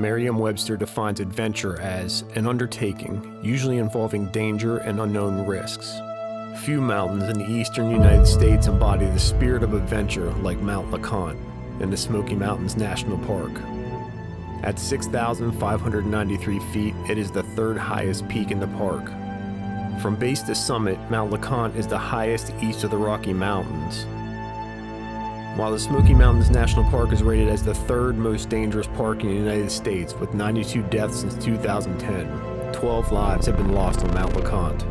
Merriam-Webster defines adventure as an undertaking, usually involving danger and unknown risks. Few mountains in the eastern United States embody the spirit of adventure like Mt LeConte in the Smoky Mountains National Park. At 6,593 feet, it is the third highest peak in the park. From base to summit, Mt LeConte is the highest east of the Rocky Mountains. While the Smoky Mountains National Park is rated as the third most dangerous park in the United States with 92 deaths since 2010, 12 lives have been lost on Mt LeConte.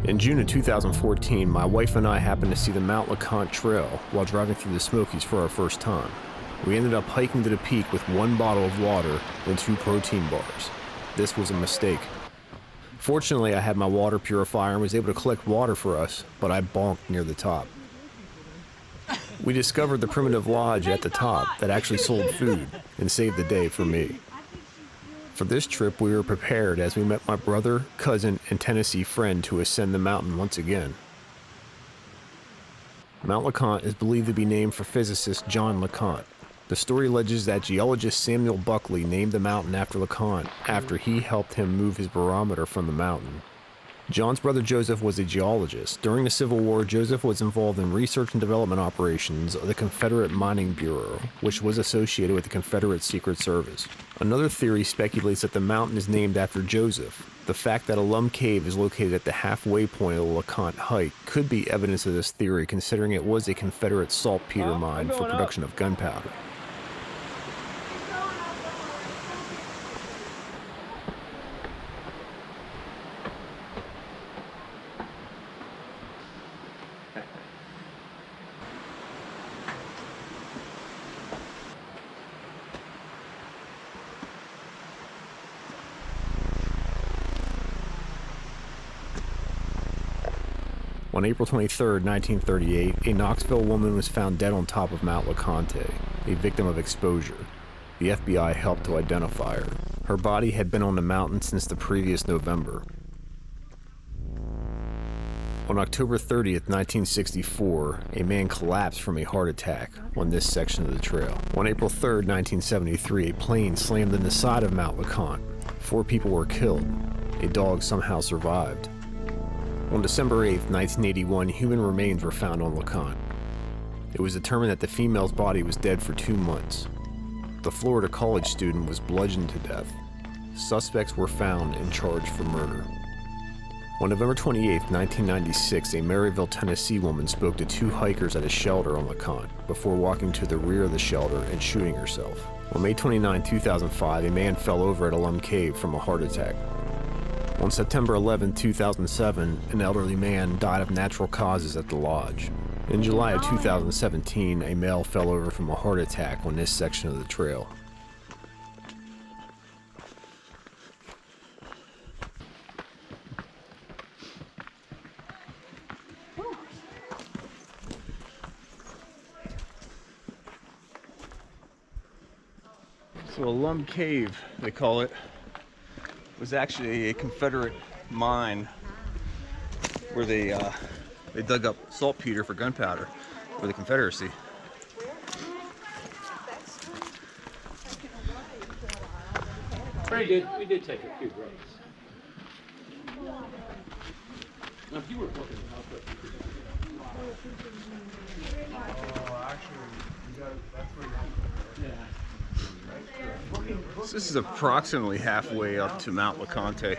In June of 2014, my wife and I happened to see the Mt LeConte Trail while driving through the Smokies for our first time. We ended up hiking to the peak with 1 bottle of water and 2 protein bars. This was a mistake. Fortunately, I had my water purifier and was able to collect water for us, but I bonked near the top. We discovered the primitive lodge at the top that actually sold food and saved the day for me. For this trip, we were prepared as we met my brother, cousin, and Tennessee friend to ascend the mountain once again. Mt LeConte is believed to be named for physicist John LeConte. The story alleges that geologist Samuel Buckley named the mountain after LeConte after he helped him move his barometer from the mountain. John's brother Joseph was a geologist. During the Civil War, Joseph was involved in research and development operations of the Confederate Mining Bureau, which was associated with the Confederate Secret Service. Another theory speculates that the mountain is named after Joseph. The fact that Alum Cave is located at the halfway point of the LeConte hike could be evidence of this theory, considering it was a Confederate saltpeter mine for production of gunpowder. On April 23, 1938, a Knoxville woman was found dead on top of Mt LeConte, a victim of exposure. The FBI helped to identify her. Her body had been on the mountain since the previous November. On October 30, 1964, a man collapsed from a heart attack on this section of the trail. On April 3, 1973, a plane slammed in the side of Mt LeConte. 4 people were killed. A dog somehow survived. On December 8, 1981, human remains were found on LeConte. It was determined that the female's body was dead for 2 months. The Florida college student was bludgeoned to death. Suspects were found and charged for murder. On November 28, 1996, a Maryville, Tennessee woman spoke to 2 hikers at a shelter on LeConte before walking to the rear of the shelter and shooting herself. On May 29, 2005, a man fell over at Alum Cave from a heart attack. On September 11, 2007, an elderly man died of natural causes at the lodge. In July of 2017, a male fell over from a heart attack on this section of the trail. So Alum Cave, they call it, was actually a Confederate mine where they dug up saltpeter for gunpowder for the Confederacy. We did take a few breaks. Now, if you were looking at how quick you could. Oh, actually, that's where you have to. Yeah. So this is approximately halfway up to Mt LeConte.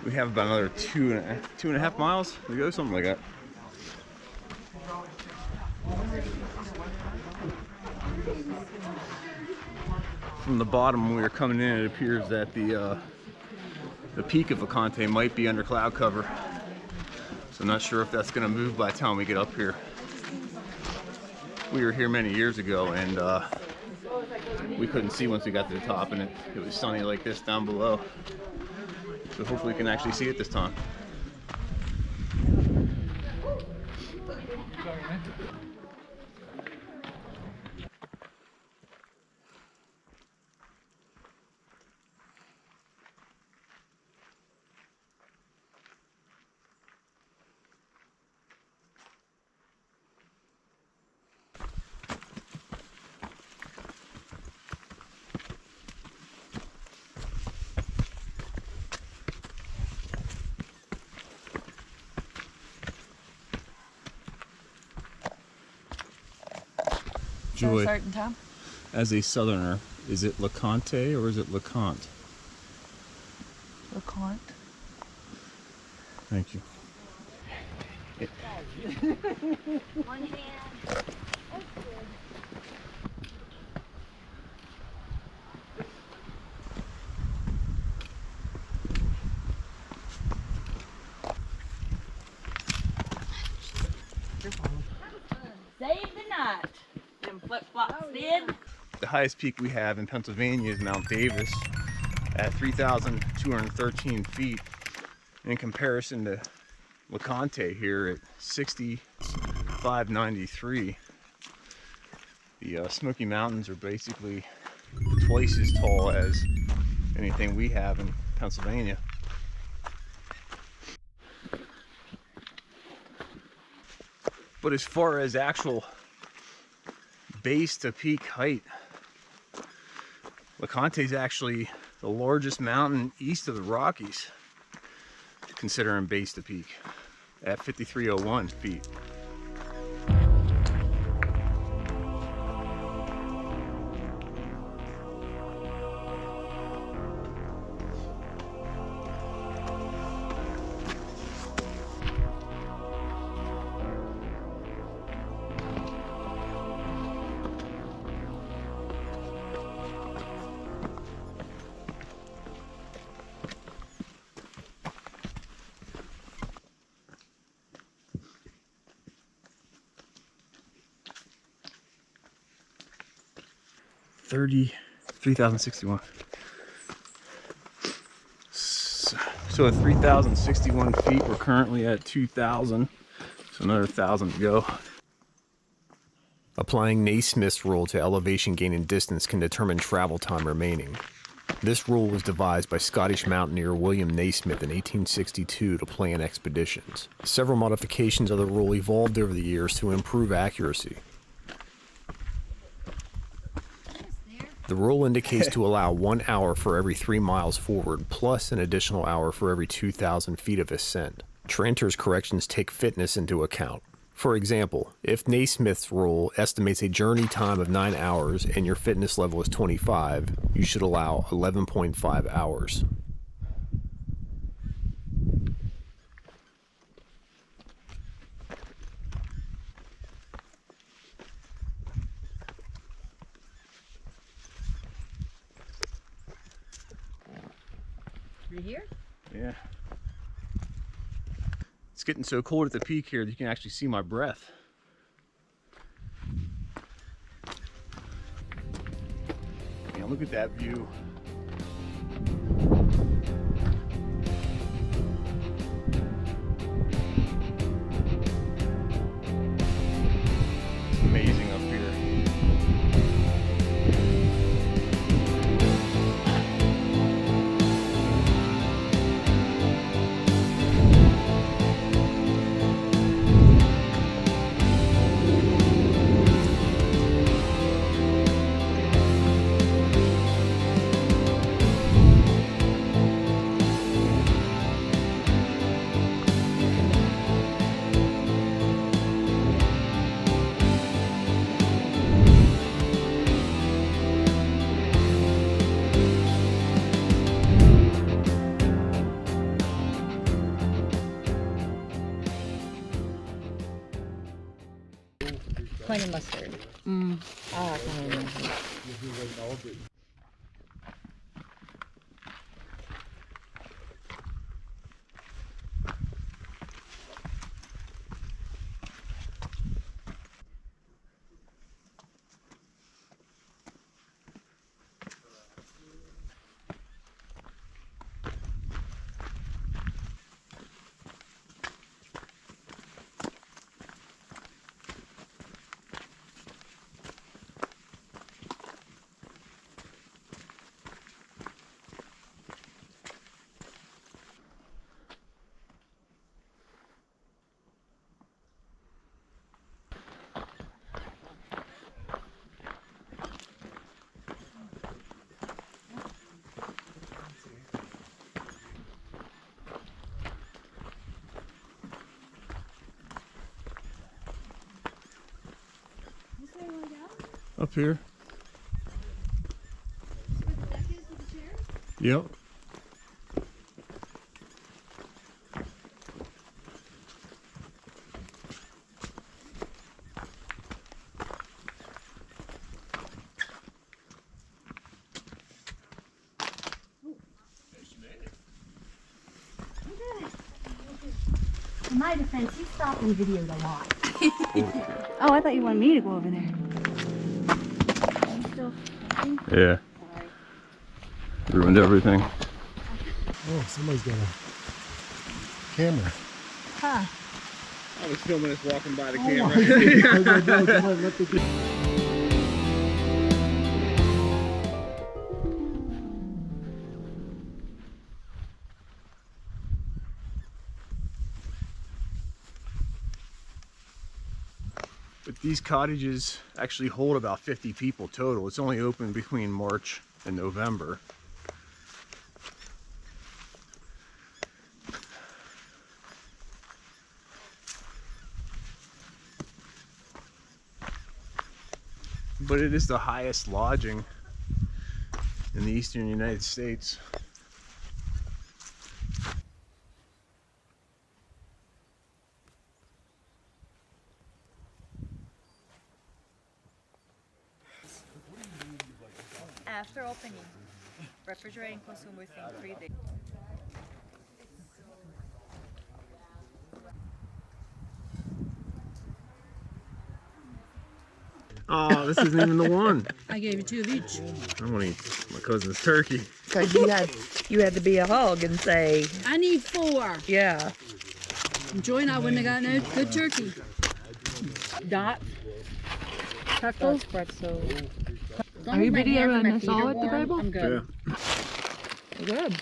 We have about another two and a half miles to go, something like that. From the bottom when we were coming in, it appears that the peak of LeConte might be under cloud cover. So I'm not sure if that's going to move by the time we get up here. We were here many years ago, and we couldn't see once we got to the top, and it was sunny like this down below. So hopefully we can actually see it this time. Joy, certain time? as a southerner, is it LeConte or is it LeConte? LeConte. Thank you. One hand. That's good. Save the night. Them flip-flops did. The highest peak we have in Pennsylvania is Mount Davis at 3,213 feet. In comparison to LeConte here at 6,593. The Smoky Mountains are basically twice as tall as anything we have in Pennsylvania. But as far as actual base to peak height, LeConte is actually the largest mountain east of the Rockies, considering base to peak, at 5,301 feet. $33,061. So at 3,061 feet, we're currently at 2,000. So another 1,000 to go. Applying Naismith's rule to elevation gain and distance can determine travel time remaining. This rule was devised by Scottish mountaineer William Naismith in 1862 to plan expeditions. Several modifications of the rule evolved over the years to improve accuracy. The rule indicates to allow 1 hour for every 3 miles forward, plus an additional hour for every 2,000 feet of ascent. Tranter's corrections take fitness into account. For example, if Naismith's rule estimates a journey time of 9 hours and your fitness level is 25, you should allow 11.5 hours. You're here? Yeah. It's getting so cold at the peak here that you can actually see my breath. Man, look at that view. It's amazing up here. Honey mustard. I like honey mustard. Up here. Yep. In my defense, he stopped and videoed a lot. Oh, I thought you wanted me to go over there. Are you still filming? Yeah. Sorry. Ruined everything. Oh, somebody's got a camera. Huh. I was filming us walking by the Oh camera. my God, come on, let the But these cottages actually hold about 50 people total. It's only open between March and November. But it is the highest lodging in the eastern United States. After opening, refrigerating consume within 3 days. Oh, this isn't even the one. I gave you 2 of each. I want to eat my cousin's turkey. Because you had to be a hog and say, I need 4. yeah. Joy and I wouldn't have got no good turkey. Dot. Pretzels? Pretzel. Are you videoing us all at the table? I'm good. Good.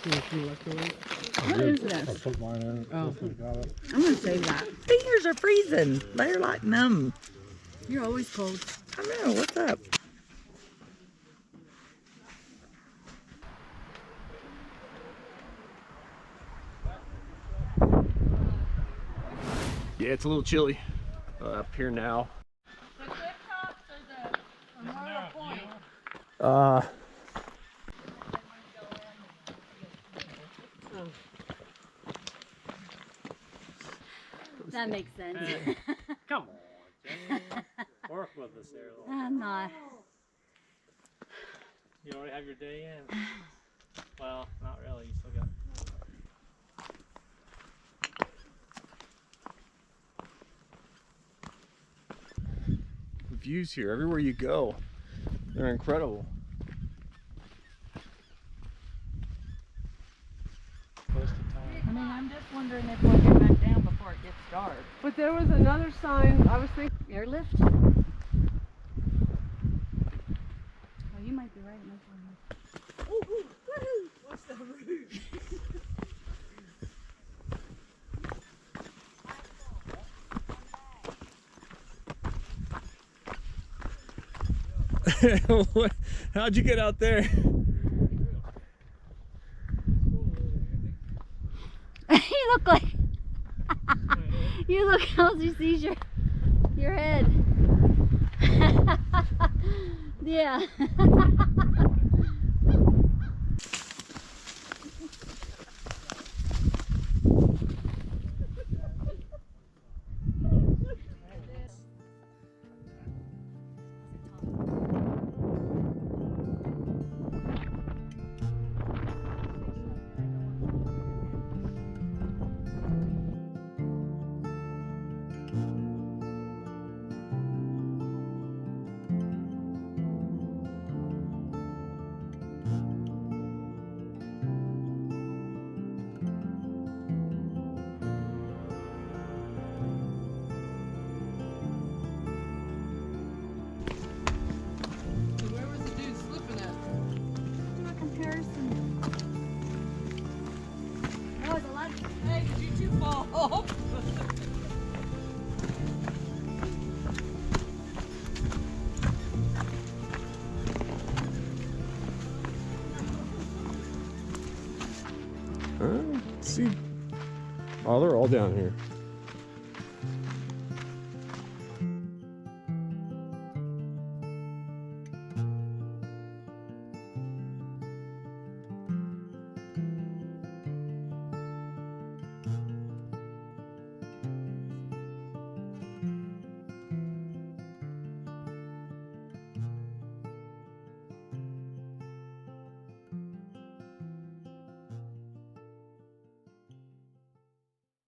What is this? I put mine in. Oh. Got it. I'm gonna save that. Fingers are freezing. They're like numb. You're always cold. I know. What's up? Yeah, it's a little chilly up here now. That makes sense. Come on, Jenny. Work with us there a little. I'm not. You already have your day in. Well, not really. You still got. The views here, everywhere you go, they're incredible. I mean, I'm just wondering if we'll get back down before it gets dark. But there was another sign, I was thinking. Airlift? Oh, you might be right. It might be What's the route? How'd you get out there? You look like you look else you see your head. Yeah. Where was the dude slipping at? Do a comparison. That was a lot. Hey, did you two fall off? Let's see. Oh, they're all down here.